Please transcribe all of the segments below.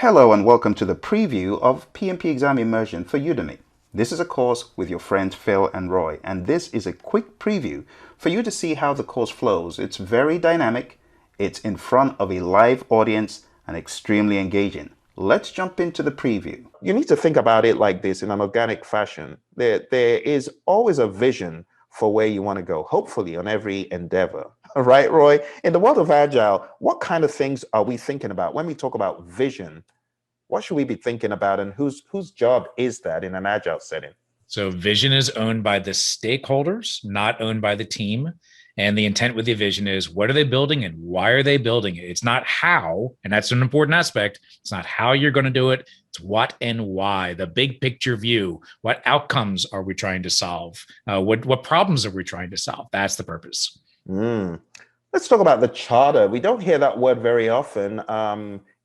Hello and welcome to the preview of PMP exam immersion for Udemy. This is a course with your friends Phil and Roy, and this is a quick preview for you to see how the course flows. It's very dynamic, it's in front of a live audience, and extremely engaging. Let's jump into the preview. You need to think about it like this in an organic fashion. There is always a vision for where you want to go, hopefully on every endeavor. All right, Roy, in the world of Agile, what kind of things are we thinking about when we talk about vision? What should we be thinking about, and whose job is that in an Agile setting? So vision is owned by the stakeholders, not owned by the team. And the intent with the vision is what are they building and why are they building it? It's not how, and that's an important aspect. It's not how you're going to do it. It's what and why, the big picture view. What outcomes are we trying to solve? What problems are we trying to solve? That's the purpose. Let's talk about the charter. We don't hear that word very often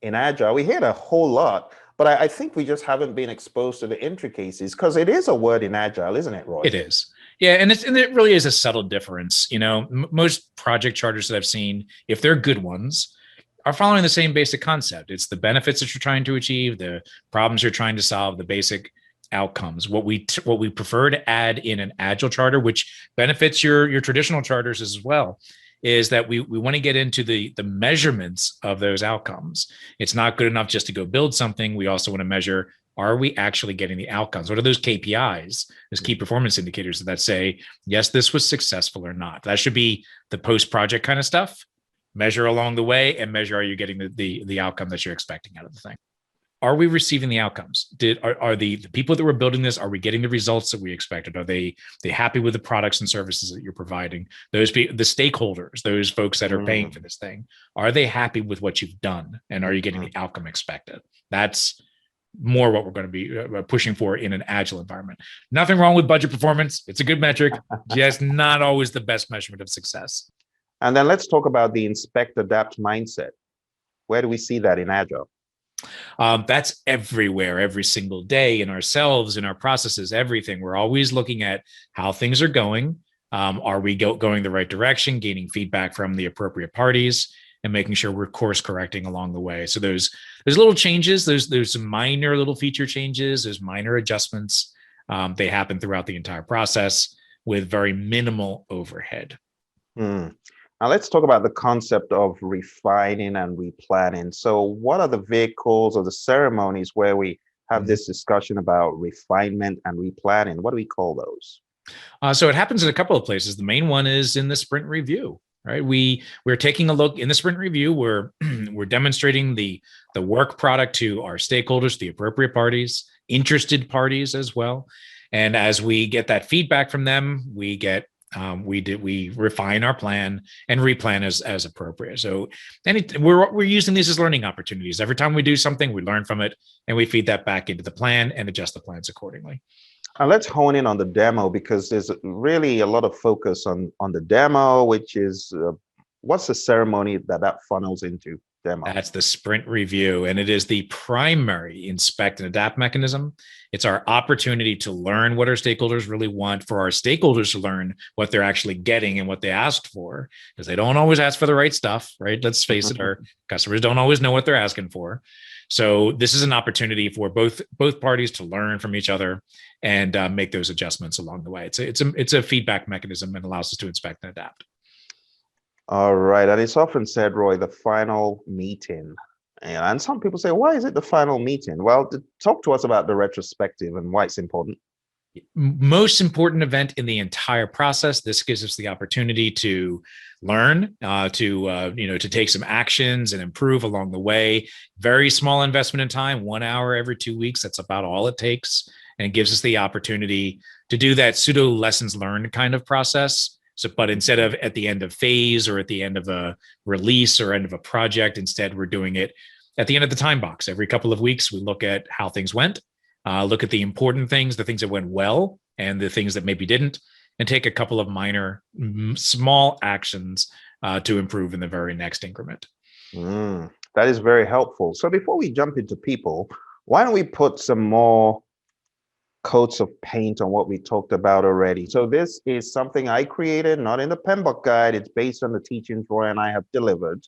in Agile. We hear it a whole lot, but I think we just haven't been exposed to the intricacies because it is a word in Agile, isn't it, Roy? It is. Yeah, and it really is a subtle difference. You know, most project charters that I've seen, if they're good ones, are following the same basic concept. It's the benefits that you're trying to achieve, the problems you're trying to solve, the basic outcomes. What we prefer to add in an Agile charter, which benefits your traditional charters as well, is that we want to get into the measurements of those outcomes. It's not good enough just to go build something. We also want to measure, are we actually getting the outcomes? What are those KPIs, those key performance indicators that say, yes, this was successful or not? That should be the post-project kind of stuff. Measure along the way and measure, are you getting the outcome that you're expecting out of the thing? Are we receiving the outcomes? Are the people that were building this, are we getting the results that we expected? Are they happy with the products and services that you're providing? The stakeholders, those folks that are paying for this thing, are they happy with what you've done? And are you getting the outcome expected? That's more what we're going to be pushing for in an Agile environment. Nothing wrong with budget performance. It's a good metric, just not always the best measurement of success. And then let's talk about the inspect, adapt mindset. Where do we see that in Agile? That's everywhere, every single day, in ourselves, in our processes, everything. We're always looking at how things are going. Are we going the right direction, gaining feedback from the appropriate parties, and making sure we're course correcting along the way. So there's little changes, there's some minor little feature changes, there's minor adjustments. They happen throughout the entire process with very minimal overhead. Now let's talk about the concept of refining and replanning. So what are the vehicles or the ceremonies where we have this discussion about refinement and replanning? What do we call those? So it happens in a couple of places. The main one is in the sprint review. Right, we're taking a look in the sprint review. We're demonstrating the work product to our stakeholders, the appropriate parties, interested parties as well. And as we get that feedback from them, we refine our plan and replan as appropriate. So we're using these as learning opportunities. Every time we do something, we learn from it and we feed that back into the plan and adjust the plans accordingly. Let's hone in on the demo, because there's really a lot of focus on the demo, which is what's the ceremony that funnels into demo? That's the sprint review, and it is the primary inspect and adapt mechanism. It's our opportunity to learn what our stakeholders really want, for our stakeholders to learn what they're actually getting and what they asked for, because they don't always ask for the right stuff, right? Let's face it, our customers don't always know what they're asking for. So this is an opportunity for both parties to learn from each other and make those adjustments along the way. It's a feedback mechanism and allows us to inspect and adapt. All right, and it's often said, Roy, the final meeting. And some people say, why is it the final meeting? Well, talk to us about the retrospective and why it's important. Most important event in the entire process. This gives us the opportunity to learn, to take some actions and improve along the way. Very small investment in time, 1 hour every 2 weeks. That's about all it takes. And it gives us the opportunity to do that pseudo lessons learned kind of process. So, but instead of at the end of phase or at the end of a release or end of a project, instead we're doing it at the end of the time box. Every couple of weeks, we look at how things went. Look at the important things, the things that went well and the things that maybe didn't, and take a couple of minor, small actions to improve in the very next increment. That is very helpful. So before we jump into people, why don't we put some more coats of paint on what we talked about already? So this is something I created, not in the PMBOK guide. It's based on the teachings Roy and I have delivered.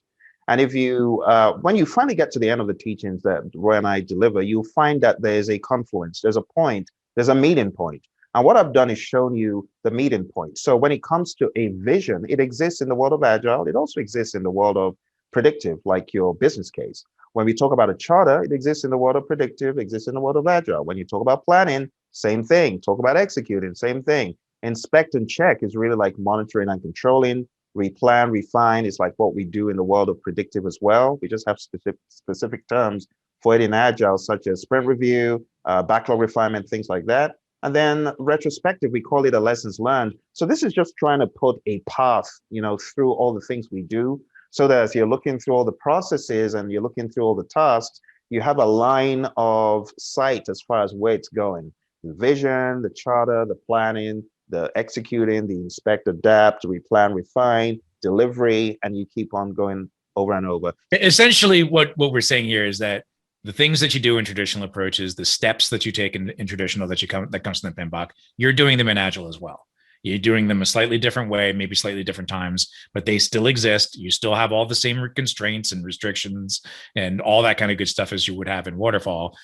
And if you, when you finally get to the end of the teachings that Roy and I deliver, you'll find that there's a confluence, there's a point, there's a meeting point. And what I've done is shown you the meeting point. So when it comes to a vision, it exists in the world of Agile. It also exists in the world of predictive, like your business case. When we talk about a charter, it exists in the world of predictive, exists in the world of Agile. When you talk about planning, same thing. Talk about executing, same thing. Inspect and check is really like monitoring and controlling. Replan, refine is like what we do in the world of predictive as well. We just have specific terms for it in Agile, such as sprint review, backlog refinement, things like that. And then retrospective, we call it a lessons learned. So this is just trying to put a path, through all the things we do, so that as you're looking through all the processes and you're looking through all the tasks, you have a line of sight as far as where it's going. The vision, the charter, the planning, the executing, the inspect, adapt, replan, refine, delivery, and you keep on going over and over. Essentially, what we're saying here is that the things that you do in traditional approaches, the steps that you take in traditional that comes from the PMBOK, you're doing them in Agile as well. You're doing them a slightly different way, maybe slightly different times, but they still exist. You still have all the same constraints and restrictions and all that kind of good stuff as you would have in waterfall,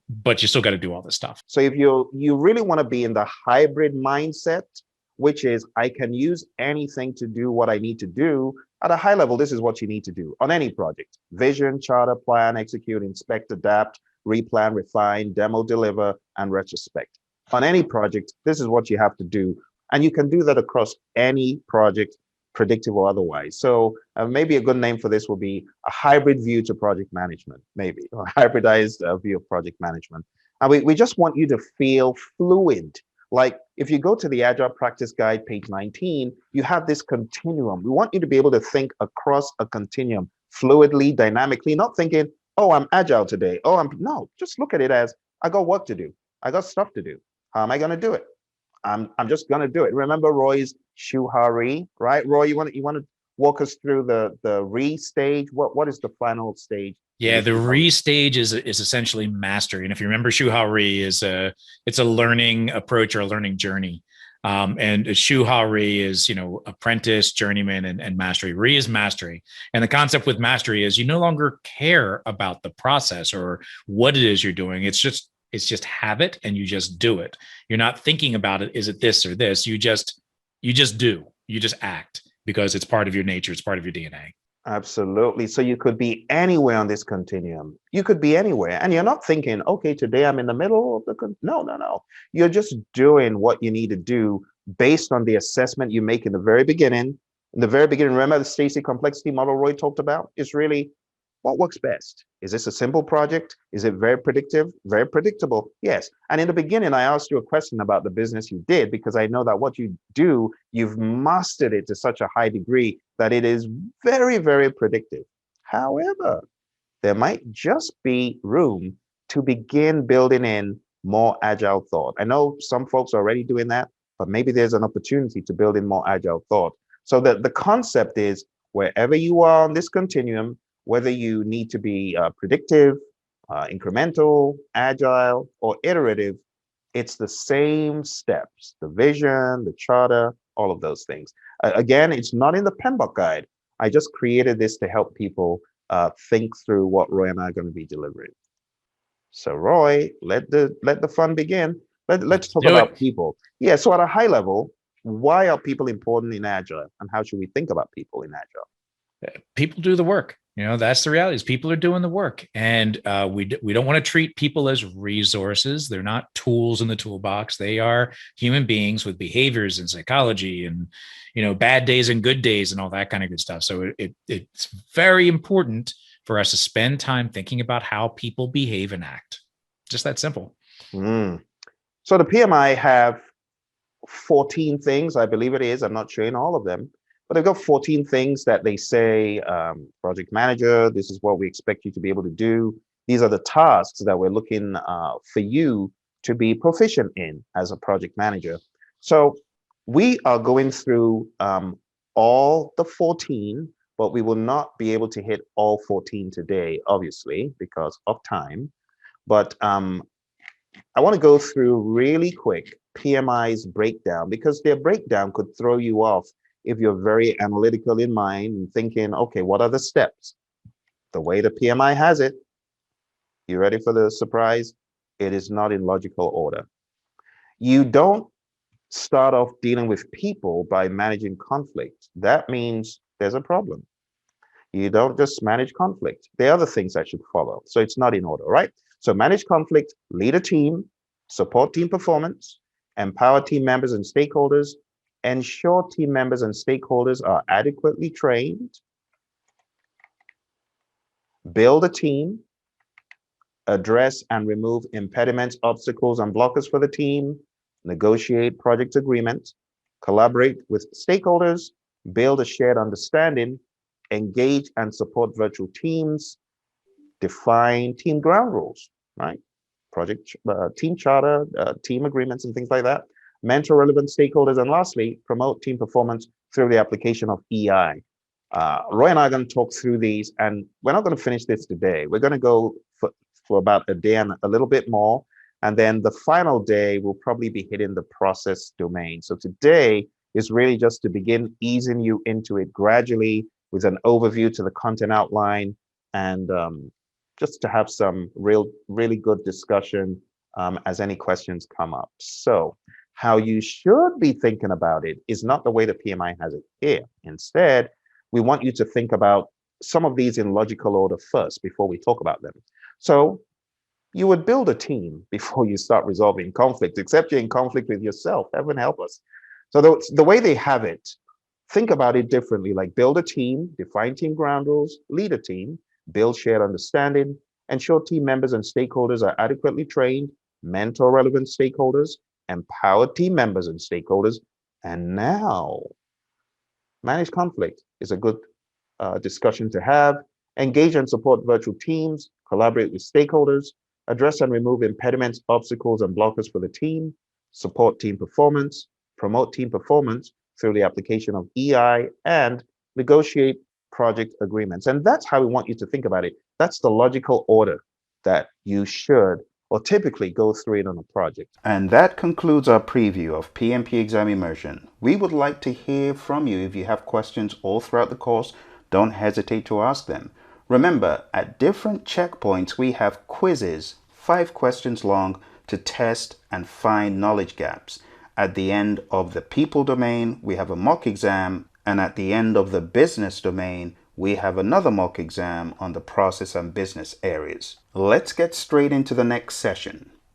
but you still got to do all this stuff. So if you really want to be in the hybrid mindset, which is I can use anything to do what I need to do, at a high level, this is what you need to do on any project: vision, charter, plan, execute, inspect, adapt, replan, refine, demo, deliver, and retrospect. On any project, this is what you have to do. And you can do that across any project, predictive or otherwise. So maybe a good name for this will be a hybrid view to project management, maybe, or a hybridized view of project management. And we just want you to feel fluid. Like if you go to the Agile Practice Guide, page 19, you have this continuum. We want you to be able to think across a continuum, fluidly, dynamically, not thinking, oh, I'm Agile today. No, just look at it as I got work to do. I got stuff to do. How am I going to do it? I'm just going to do it. Remember Roy's Shuhari, right? Roy, you want to walk us through the re stage? What is the final stage? Yeah, the re stage is essentially mastery. And if you remember, Shuhari it's a learning approach or a learning journey. And Shuhari is, apprentice, journeyman, and mastery. Re is mastery. And the concept with mastery is you no longer care about the process or what it is you're doing. It's just habit, and you just do it. You're not thinking about it. Is it this or this? You just do. You just act because it's part of your nature. It's part of your DNA. Absolutely. So you could be anywhere on this continuum. You could be anywhere, and you're not thinking, okay, today I'm in the middle of the. No. You're just doing what you need to do based on the assessment you make in the very beginning. In the very beginning, remember the Stacy complexity model Roy talked about? It's really what works best. Is this a simple project? Is it very predictive? Very predictable? Yes. And in the beginning, I asked you a question about the business you did, because I know that what you do, you've mastered it to such a high degree that it is very, very predictive. However, there might just be room to begin building in more agile thought. I know some folks are already doing that, but maybe there's an opportunity to build in more agile thought. So that the concept is wherever you are on this continuum, whether you need to be predictive, incremental, agile, or iterative, it's the same steps: the vision, the charter, all of those things. Again, it's not in the PMBOK guide. I just created this to help people think through what Roy and I are going to be delivering. So Roy, let the fun begin. Let's talk about people. Yeah, so at a high level, why are people important in Agile, and how should we think about people in Agile? People do the work. That's the reality, is people are doing the work, and we don't want to treat people as resources. They're not tools in the toolbox. They are human beings with behaviors and psychology and, bad days and good days and all that kind of good stuff. So it's very important for us to spend time thinking about how people behave and act. Just that simple. So the PMI have 14 things, I believe it is. I'm not showing all of them. But they've got 14 things that they say, project manager, this is what we expect you to be able to do. These are the tasks that we're looking for you to be proficient in as a project manager. So we are going through all the 14, but we will not be able to hit all 14 today, obviously, because of time. But I want to go through really quick PMI's breakdown, because their breakdown could throw you off if you're very analytical in mind and thinking, okay, what are the steps? the way the PMI has it, you ready for the surprise? It is not in logical order. You don't start off dealing with people by managing conflict. That means there's a problem. You don't just manage conflict. There are other things that should follow. So it's not in order, right? So manage conflict, lead a team, support team performance, empower team members and stakeholders, ensure team members and stakeholders are adequately trained, build a team, address and remove impediments, obstacles, and blockers for the team, negotiate project agreements, collaborate with stakeholders, build a shared understanding, engage and support virtual teams, define team ground rules, right? Project team charter, team agreements, and things like that. Mentor relevant stakeholders, and lastly, promote team performance through the application of EI. Roy and I are going to talk through these, and we're not going to finish this today. We're going to go for about a day and a little bit more, and then the final day will probably be hitting the process domain. So today is really just to begin easing you into it gradually with an overview to the content outline, and just to have some really good discussion as any questions come up. So how you should be thinking about it is not the way the PMI has it here. Instead, we want you to think about some of these in logical order first before we talk about them. So you would build a team before you start resolving conflict, except you're in conflict with yourself. Heaven help us. So the way they have it, think about it differently, like build a team, define team ground rules, lead a team, build shared understanding, ensure team members and stakeholders are adequately trained, mentor relevant stakeholders, empower team members and stakeholders, and now manage conflict is a good discussion to have. Engage and support virtual teams, collaborate with stakeholders, address and remove impediments, obstacles, and blockers for the team, support team performance, promote team performance through the application of EI, and negotiate project agreements. And that's how we want you to think about it. That's the logical order that you should or typically go through it on a project. And that concludes our preview of PMP Exam Immersion. We would like to hear from you. If you have questions all throughout the course, don't hesitate to ask them. Remember, at different checkpoints, we have quizzes, 5 questions long, to test and find knowledge gaps. At the end of the people domain, we have a mock exam, and at the end of the business domain, we have another mock exam on the process and business areas. Let's get straight into the next session.